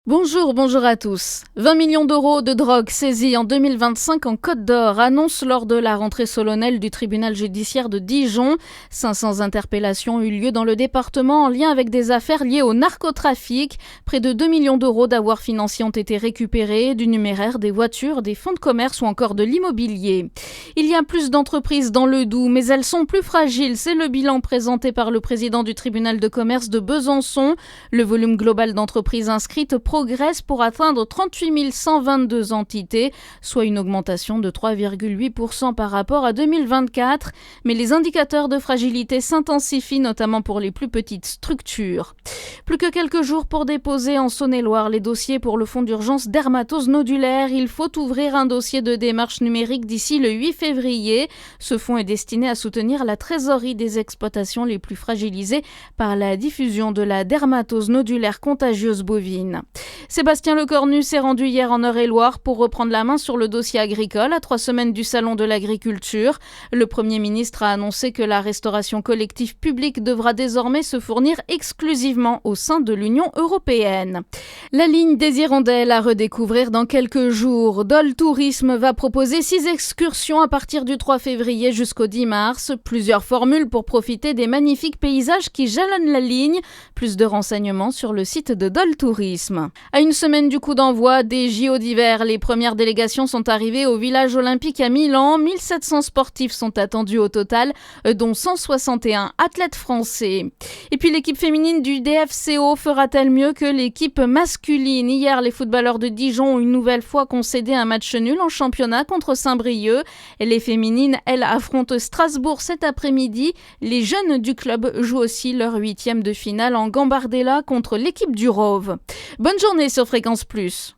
Bonjour à tous. 20 millions d'euros de drogue saisis en 2025 en Côte d'Or, annonce lors de la rentrée solennelle du tribunal judiciaire de Dijon. 500 interpellations ont eu lieu dans le département en lien avec des affaires liées au narcotrafic. Près de 2 millions d'euros d'avoirs financiers ont été récupérés, du numéraire, des voitures, des fonds de commerce ou encore de l'immobilier. Il y a plus d'entreprises dans le Doubs, mais elles sont plus fragiles. C'est le bilan présenté par le président du tribunal de commerce de Besançon. Le volume global d'entreprises inscrites progresse pour atteindre 38 122 entités, soit une augmentation de 3,8% par rapport à 2024. Mais les indicateurs de fragilité s'intensifient, notamment pour les plus petites structures. Plus que quelques jours pour déposer en Saône-et-Loire les dossiers pour le fonds d'urgence dermatose nodulaire. Il faut ouvrir un dossier de démarche numérique d'ici le 8 février. Ce fonds est destiné à soutenir la trésorerie des exploitations les plus fragilisées par la diffusion de la dermatose nodulaire contagieuse bovine. Sébastien Lecornu s'est rendu hier en Eure-et-Loire pour reprendre la main sur le dossier agricole à 3 semaines du Salon de l'agriculture. Le Premier ministre a annoncé que la restauration collective publique devra désormais se fournir exclusivement au sein de l'Union européenne. La ligne des Hirondelles à redécouvrir dans quelques jours. Dole Tourisme va proposer 6 excursions à partir du 3 février jusqu'au 10 mars. Plusieurs formules pour profiter des magnifiques paysages qui jalonnent la ligne. Plus de renseignements sur le site de Dole Tourisme. À une semaine du coup d'envoi des JO d'hiver, les premières délégations sont arrivées au village olympique à Milan. 1700 sportifs sont attendus au total, dont 161 athlètes français. Et puis l'équipe féminine du DFCO fera-t-elle mieux que l'équipe masculine ? Hier, les footballeurs de Dijon ont une nouvelle fois concédé un match nul en championnat contre Saint-Brieuc. Les féminines, elles, affrontent Strasbourg cet après-midi. Les jeunes du club jouent aussi leur 8e de finale en Gambardella contre l'équipe du Rove. Bonne journée sur Fréquence Plus.